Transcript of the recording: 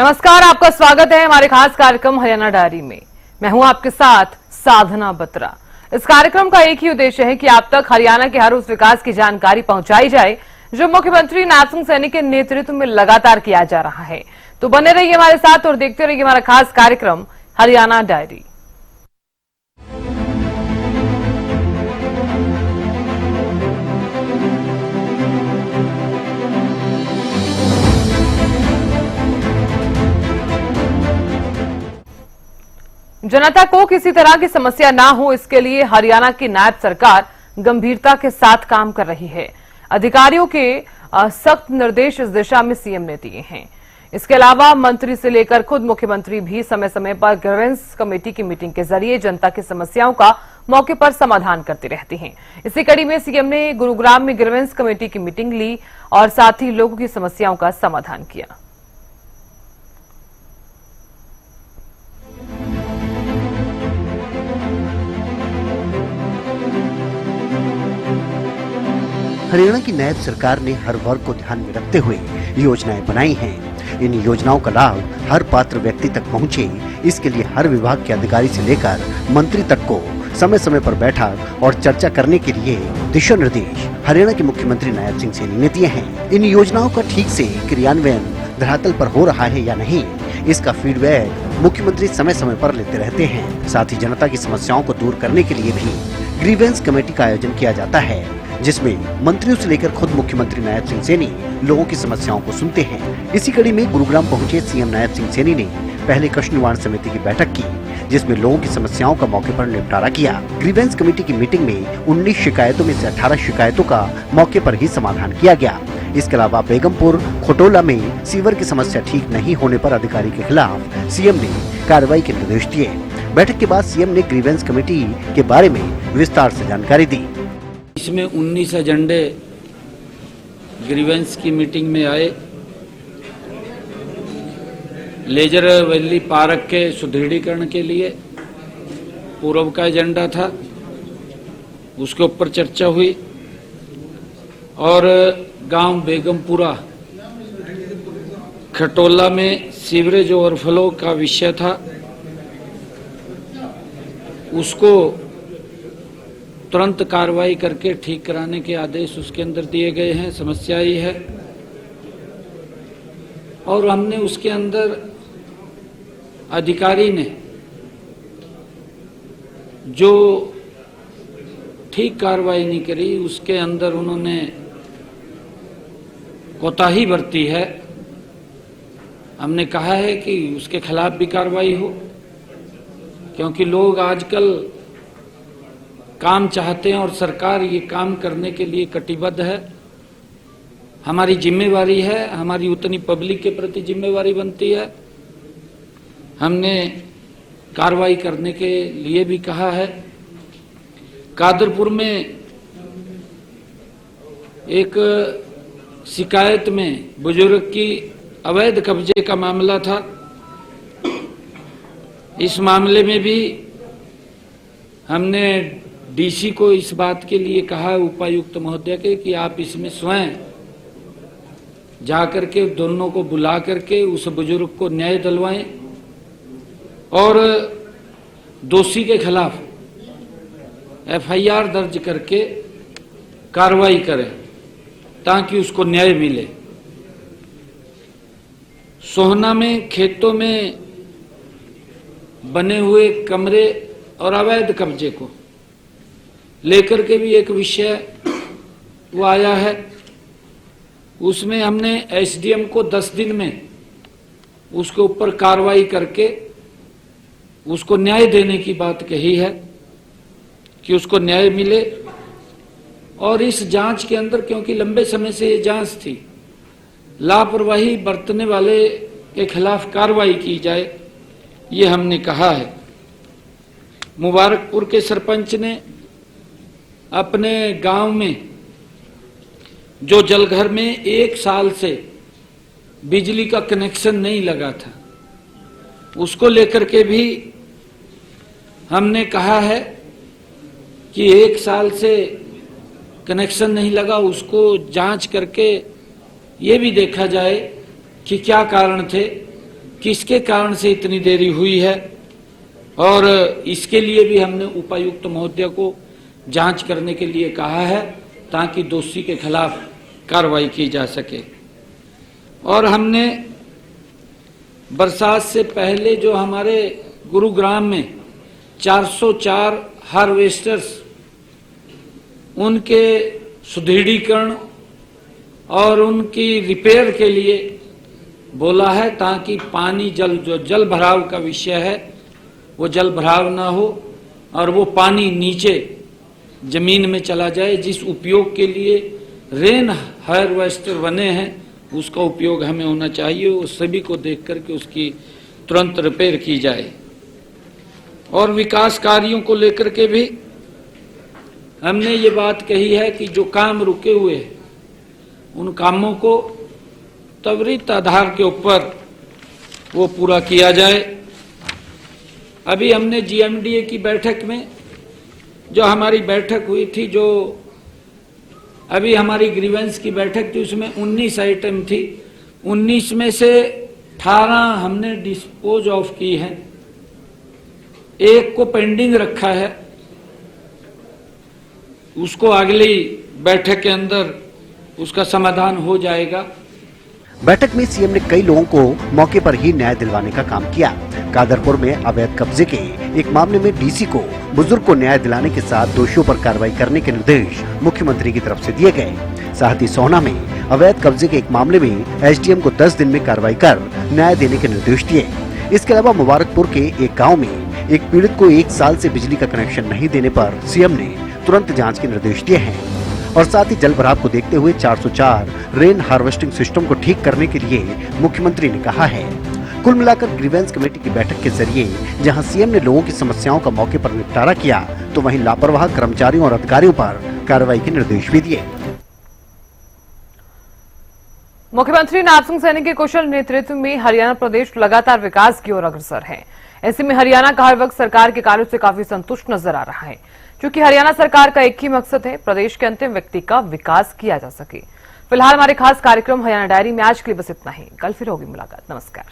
नमस्कार, आपका स्वागत है हमारे खास कार्यक्रम हरियाणा डायरी में। मैं हूं आपके साथ साधना बत्रा। इस कार्यक्रम का एक ही उद्देश्य है कि आप तक हरियाणा के हर उस विकास की जानकारी पहुंचाई जाए जो मुख्यमंत्री नायब सिंह सैनी के नेतृत्व में लगातार किया जा रहा है। तो बने रहिए हमारे साथ और देखते रहिए हमारा खास कार्यक्रम हरियाणा डायरी। जनता को किसी तरह की समस्या ना हो, इसके लिए हरियाणा की नायब सरकार गंभीरता के साथ काम कर रही है। अधिकारियों के सख्त निर्देश इस दिशा में सीएम ने दिए हैं। इसके अलावा मंत्री से लेकर खुद मुख्यमंत्री भी समय समय पर ग्रीवेंस कमेटी की मीटिंग के जरिए जनता की समस्याओं का मौके पर समाधान करते रहते हैं। इसी कड़ी में सीएम ने गुरुग्राम में ग्रीवेंस कमेटी की मीटिंग ली और साथ ही लोगों की समस्याओं का समाधान किया। हरियाणा की नायब सरकार ने हर वर्ग को ध्यान में रखते हुए योजनाएं बनाई हैं। इन योजनाओं का लाभ हर पात्र व्यक्ति तक पहुंचे, इसके लिए हर विभाग के अधिकारी से लेकर मंत्री तक को समय समय पर बैठक और चर्चा करने के लिए दिशा निर्देश हरियाणा के मुख्यमंत्री नायब सिंह सैनी ने दिए हैं। इन योजनाओं का ठीक से क्रियान्वयन धरातल पर हो रहा है या नहीं, इसका फीडबैक मुख्यमंत्री समय समय पर लेते रहते हैं। साथ ही जनता की समस्याओं को दूर करने के लिए भी ग्रीवेंस कमेटी का आयोजन किया जाता है, जिसमें मंत्रियों से लेकर खुद मुख्यमंत्री नायब सिंह सैनी लोगों की समस्याओं को सुनते हैं। इसी कड़ी में गुरुग्राम पहुंचे सीएम नायब सिंह सैनी ने पहले कष्ट निवारण समिति की बैठक की, जिसमें लोगों की समस्याओं का मौके पर निपटारा किया। ग्रीवेंस कमेटी की मीटिंग में 19 शिकायतों में से 18 शिकायतों का मौके पर ही समाधान किया गया। इसके अलावा बेगमपुर खटोला में सीवर की समस्या ठीक नहीं होने पर अधिकारी के खिलाफ सीएम ने कार्रवाई के निर्देश दिए। बैठक के बाद सीएम ने ग्रीवेंस कमेटी के बारे में विस्तार से जानकारी दी। इसमें 19 एजेंडे ग्रीवेंस की मीटिंग में आए। लेजर वैली पार्क के सुदृढ़ीकरण के लिए पूर्व का एजेंडा था, उसके ऊपर चर्चा हुई। और गांव बेगमपुरा खटोला में सीवरेज ओवरफ्लो का विषय था, उसको तुरंत कार्रवाई करके ठीक कराने के आदेश उसके अंदर दिए गए हैं। समस्या ही है और हमने उसके अंदर अधिकारी ने जो ठीक कार्रवाई नहीं करी, उसके अंदर उन्होंने कोताही बरती है। हमने कहा है कि उसके खिलाफ भी कार्रवाई हो, क्योंकि लोग आजकल काम चाहते हैं और सरकार ये काम करने के लिए कटिबद्ध है। हमारी जिम्मेवारी है, हमारी उतनी पब्लिक के प्रति जिम्मेवारी बनती है। हमने कार्रवाई करने के लिए भी कहा है। कादरपुर में एक शिकायत में बुजुर्ग की अवैध कब्जे का मामला था। इस मामले में भी हमने डीसी को इस बात के लिए कहा, उपायुक्त महोदय के, कि आप इसमें स्वयं जाकर के दोनों को बुला करके उस बुजुर्ग को न्याय दिलवाएं और दोषी के खिलाफ एफआईआर दर्ज करके कार्रवाई करें ताकि उसको न्याय मिले। सोहना में खेतों में बने हुए कमरे और अवैध कब्जे को लेकर के भी एक विषय वो आया है। उसमें हमने एसडीएम को 10 दिन में उसके ऊपर कार्रवाई करके उसको न्याय देने की बात कही है कि उसको न्याय मिले। और इस जांच के अंदर, क्योंकि लंबे समय से ये जांच थी, लापरवाही बरतने वाले के खिलाफ कार्रवाई की जाए, ये हमने कहा है। मुबारकपुर के सरपंच ने अपने गांव में जो जलघर में 1 साल से बिजली का कनेक्शन नहीं लगा था, उसको लेकर के भी हमने कहा है कि 1 साल से कनेक्शन नहीं लगा, उसको जांच करके ये भी देखा जाए कि क्या कारण थे किसके कारण से इतनी देरी हुई है, और इसके लिए भी हमने उपायुक्त महोदय को जांच करने के लिए कहा है ताकि दोषी के खिलाफ कार्रवाई की जा सके। और हमने बरसात से पहले जो हमारे गुरुग्राम में 404 हार्वेस्टर्स, उनके सुदृढ़ीकरण और उनकी रिपेयर के लिए बोला है ताकि पानी जो जल भराव का विषय है वो जल भराव ना हो और वो पानी नीचे जमीन में चला जाए। जिस उपयोग के लिए रेन हार्वेस्टर बने हैं उसका उपयोग हमें होना चाहिए, उस सभी को देख करके उसकी तुरंत रिपेयर की जाए। और विकास कार्यों को लेकर के भी हमने ये बात कही है कि जो काम रुके हुए हैं उन कामों को त्वरित आधार के ऊपर वो पूरा किया जाए। अभी हमने जीएमडीए की बैठक में जो हमारी बैठक हुई थी, जो अभी हमारी ग्रीवेंस की बैठक थी, उसमें 19 आइटम थी। 19 में से 18 हमने डिस्पोज ऑफ की हैं, एक को पेंडिंग रखा है, उसको अगली बैठक के अंदर उसका समाधान हो जाएगा। बैठक में सीएम ने कई लोगों को मौके पर ही न्याय दिलवाने का काम किया। कादरपुर में अवैध कब्जे के एक मामले में डीसी को बुजुर्ग को न्याय दिलाने के साथ दोषियों पर कार्रवाई करने के निर्देश मुख्यमंत्री की तरफ से दिए गए। साथ ही सोहना में अवैध कब्जे के एक मामले में एसडीएम को 10 दिन में कार्रवाई कर न्याय देने के निर्देश दिए। इसके अलावा मुबारकपुर के एक गाँव में एक पीड़ित को 1 साल से बिजली का कनेक्शन नहीं देने पर सीएम ने तुरंत जाँच के निर्देश दिए हैं। और साथ ही जल भराव को देखते हुए 404 रेन हार्वेस्टिंग सिस्टम को ठीक करने के लिए मुख्यमंत्री ने कहा है। कुल मिलाकर ग्रीवेंस कमेटी की बैठक के जरिए जहां सीएम ने लोगों की समस्याओं का मौके पर निपटारा किया, तो वहीं लापरवाह कर्मचारियों और अधिकारियों पर कार्रवाई के निर्देश भी दिए। मुख्यमंत्री नायब सिंह सैनी के कुशल नेतृत्व में हरियाणा प्रदेश लगातार विकास की ओर अग्रसर है। ऐसे में हरियाणा का हर वक्त सरकार के कार्यों से काफी संतुष्ट नजर आ रहा है, क्योंकि हरियाणा सरकार का एक ही मकसद है, प्रदेश के अंतिम व्यक्ति का विकास किया जा सके। फिलहाल हमारे खास कार्यक्रम हरियाणा डायरी में आज के लिए बस इतना ही। कल फिर होगी मुलाकात। नमस्कार।